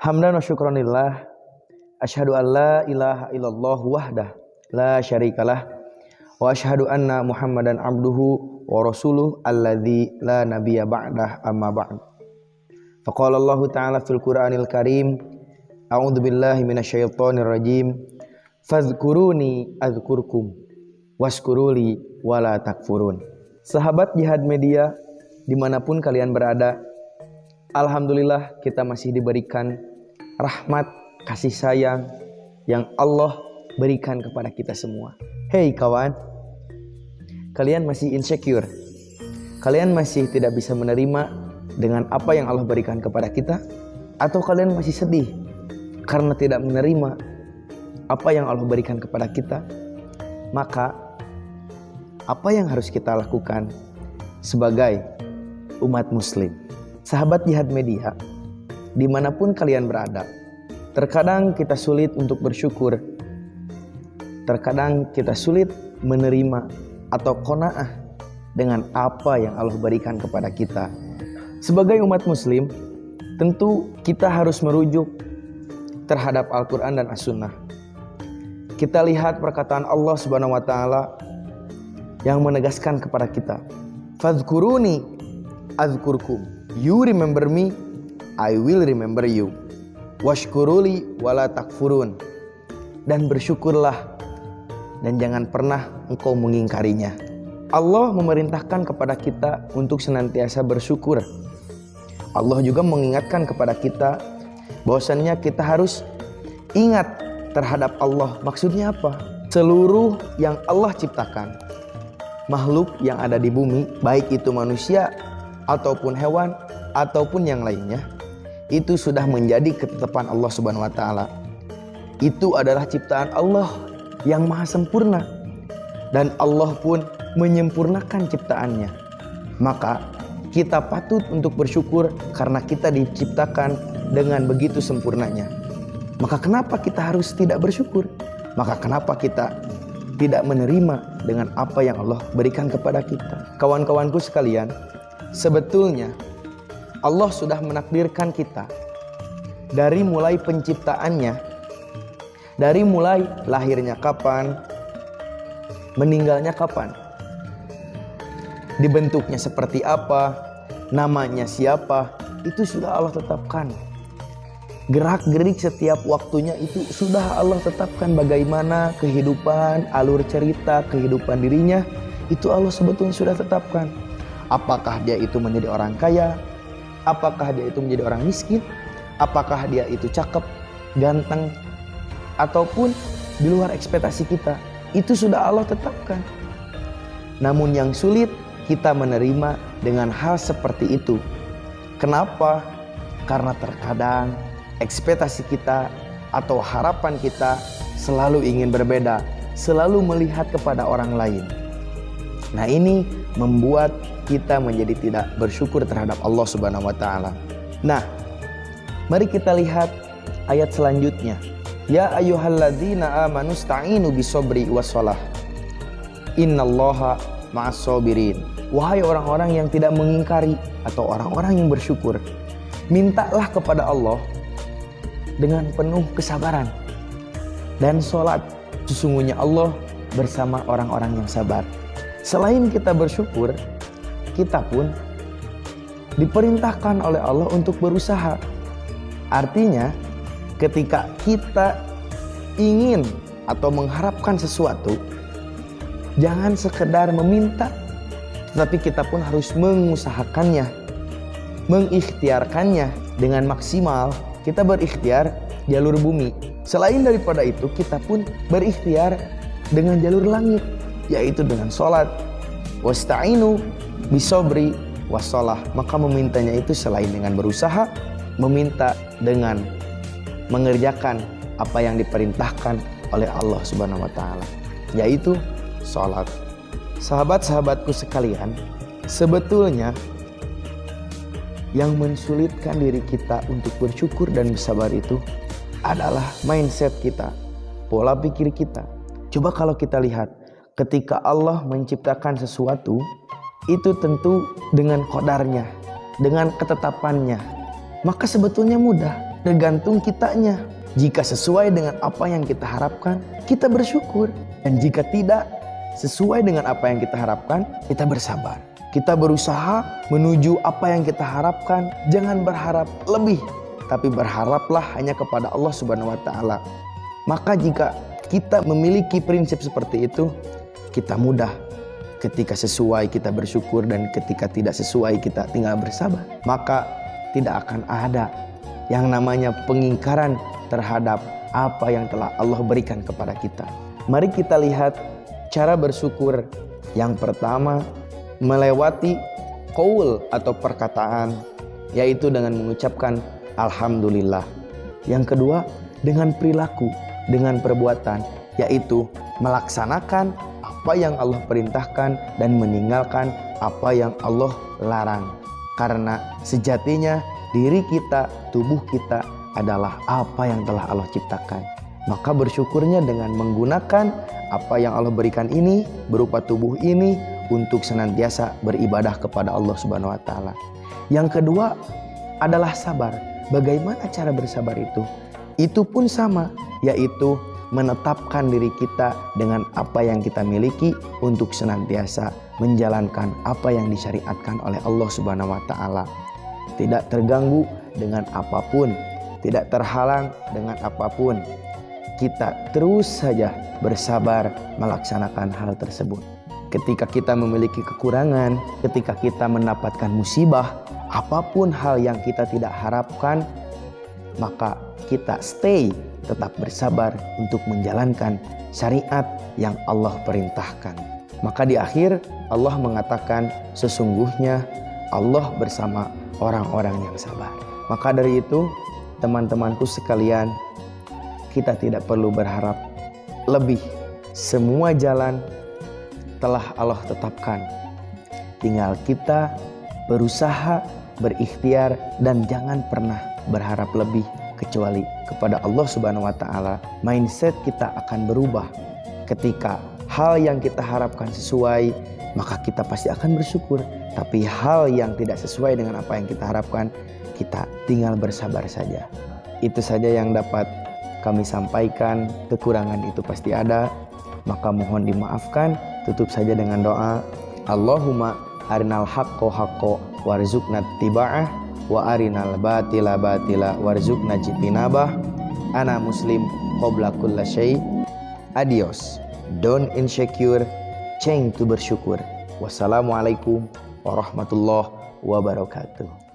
Hamdan wa syukranillah. Asyhadu an la ilaha illallah wahdah la syarikalah. Wa asyhadu anna Muhammadan abduhu wa rasuluh alladzi la nabiyya ba'dah amma ba'd. Faqala Allah ta'ala fil Qur'anil Karim, a'udzu billahi minasyaitonir rajim. Fadhkuruni adzkurkum washkuruli wala takfurun. Sahabat Jihad Media dimanapun kalian berada, alhamdulillah kita masih diberikan rahmat, kasih sayang yang Allah berikan kepada kita semua. Hei kawan, kalian masih insecure? Kalian masih tidak bisa menerima dengan apa yang Allah berikan kepada kita? Atau kalian masih sedih karena tidak menerima apa yang Allah berikan kepada kita? Maka apa yang harus kita lakukan sebagai umat muslim? Sahabat Jihad Media, dimanapun kalian berada, terkadang kita sulit untuk bersyukur. Terkadang kita sulit menerima atau qanaah dengan apa yang Allah berikan kepada kita. Sebagai umat muslim, tentu kita harus merujuk terhadap Al-Quran dan As-Sunnah. Kita lihat perkataan Allah Subhanahu wa Ta'ala yang menegaskan kepada kita, Fadhkuruni adzkurkum. You remember me, I will remember you. Washkuruli wala takfurun. Dan bersyukurlah dan jangan pernah engkau mengingkarinya. Allah memerintahkan kepada kita untuk senantiasa bersyukur. Allah juga mengingatkan kepada kita bahwasannya kita harus ingat terhadap Allah. Maksudnya apa? Seluruh yang Allah ciptakan, makhluk yang ada di bumi, baik itu manusia ataupun hewan ataupun yang lainnya, itu sudah menjadi ketetapan Allah Subhanahu wa Ta'ala. Itu adalah ciptaan Allah yang maha sempurna, dan Allah pun menyempurnakan ciptaannya. Maka kita patut untuk bersyukur karena kita diciptakan dengan begitu sempurnanya. Maka kenapa kita harus tidak bersyukur? Maka kenapa kita tidak menerima dengan apa yang Allah berikan kepada kita? Kawan-kawanku sekalian, sebetulnya Allah sudah menakdirkan kita dari mulai penciptaannya, dari mulai lahirnya kapan, meninggalnya kapan, dibentuknya seperti apa, namanya siapa, itu sudah Allah tetapkan. Gerak-gerik setiap waktunya itu sudah Allah tetapkan. Bagaimana kehidupan, alur cerita kehidupan dirinya, itu Allah sebetulnya sudah tetapkan. Apakah dia itu menjadi orang kaya, apakah dia itu menjadi orang miskin, apakah dia itu cakep, ganteng, ataupun di luar ekspektasi kita, itu sudah Allah tetapkan. Namun yang sulit kita menerima dengan hal seperti itu. Kenapa? Karena terkadang ekspektasi kita atau harapan kita selalu ingin berbeda, selalu melihat kepada orang lain. Nah, ini membuat kita menjadi tidak bersyukur terhadap Allah Subhanahu wa Ta'ala. Nah, mari kita lihat ayat selanjutnya. Ya ayyuhalladzina amanu sta'inu bisobri wassalah. Innallaha ma'as-sabirin. Wahai orang-orang yang tidak mengingkari atau orang-orang yang bersyukur, mintalah kepada Allah dengan penuh kesabaran dan sholat. Sesungguhnya Allah bersama orang-orang yang sabar. Selain kita bersyukur, kita pun diperintahkan oleh Allah untuk berusaha. Artinya, ketika kita ingin atau mengharapkan sesuatu, jangan sekedar meminta, tetapi kita pun harus mengusahakannya, mengikhtiarkannya dengan maksimal. Kita berikhtiar jalur bumi. Selain daripada itu, kita pun berikhtiar dengan jalur langit, yaitu dengan sholat. Wasta'inu bisobri wassalah. Maka memintanya itu selain dengan berusaha, meminta dengan mengerjakan apa yang diperintahkan oleh Allah Subhanahu wa Ta'ala, yaitu sholat. Sahabat-sahabatku sekalian, sebetulnya yang mensulitkan diri kita untuk bersyukur dan bersabar itu adalah mindset kita, pola pikir kita. Coba kalau kita lihat, ketika Allah menciptakan sesuatu, itu tentu dengan qadarnya, dengan ketetapannya. Maka sebetulnya mudah. tergantung kitanya. Jika sesuai dengan apa yang kita harapkan, kita bersyukur. Dan jika tidak sesuai dengan apa yang kita harapkan, kita bersabar. Kita berusaha menuju apa yang kita harapkan. Jangan berharap lebih, tapi berharaplah hanya kepada Allah Subhanahu wa Ta'ala. Maka jika kita memiliki prinsip seperti itu, kita mudah. Ketika sesuai kita bersyukur, dan ketika tidak sesuai kita tinggal bersabar. Maka tidak akan ada yang namanya pengingkaran terhadap apa yang telah Allah berikan kepada kita. Mari kita lihat cara bersyukur. Yang pertama, melewati qaul atau perkataan, yaitu dengan mengucapkan alhamdulillah. Yang kedua, dengan perilaku, dengan perbuatan, yaitu melaksanakan apa yang Allah perintahkan dan meninggalkan apa yang Allah larang. Karena sejatinya diri kita, tubuh kita adalah apa yang telah Allah ciptakan. Maka bersyukurnya dengan menggunakan apa yang Allah berikan ini, berupa tubuh ini, untuk senantiasa beribadah kepada Allah Subhanahu wa Ta'ala. Yang kedua adalah sabar. Bagaimana cara bersabar itu? Itu pun sama, yaitu menetapkan diri kita dengan apa yang kita miliki untuk senantiasa menjalankan apa yang disyariatkan oleh Allah Subhanahu wa Ta'ala. Tidak terganggu dengan apapun, tidak terhalang dengan apapun. Kita terus saja bersabar melaksanakan hal tersebut. Ketika kita memiliki kekurangan, ketika kita mendapatkan musibah, apapun hal yang kita tidak harapkan, maka kita tetap bersabar untuk menjalankan syariat yang Allah perintahkan. Maka di akhir Allah mengatakan, sesungguhnya Allah bersama orang-orang yang sabar. Maka dari itu, teman-temanku sekalian, kita tidak perlu berharap lebih. Semua jalan telah Allah tetapkan. Tinggal kita berusaha, berikhtiar, dan jangan pernah berharap lebih kecuali kepada Allah Subhanahu wa Ta'ala. Mindset kita akan berubah. Ketika hal yang kita harapkan sesuai, maka kita pasti akan bersyukur. Tapi hal yang tidak sesuai dengan apa yang kita harapkan, kita tinggal bersabar saja. Itu saja yang dapat kami sampaikan. Kekurangan itu pasti ada, maka mohon dimaafkan. Tutup saja dengan doa. Allahumma arinal haqqo haqqo warzuqna tiba'ah, wa arinal batila batila warzuqna jitinabah. Ana muslim qabla kulla syai'. Adios. Don't insecure, change to bersyukur. Wassalamualaikum warahmatullahi wabarakatuh.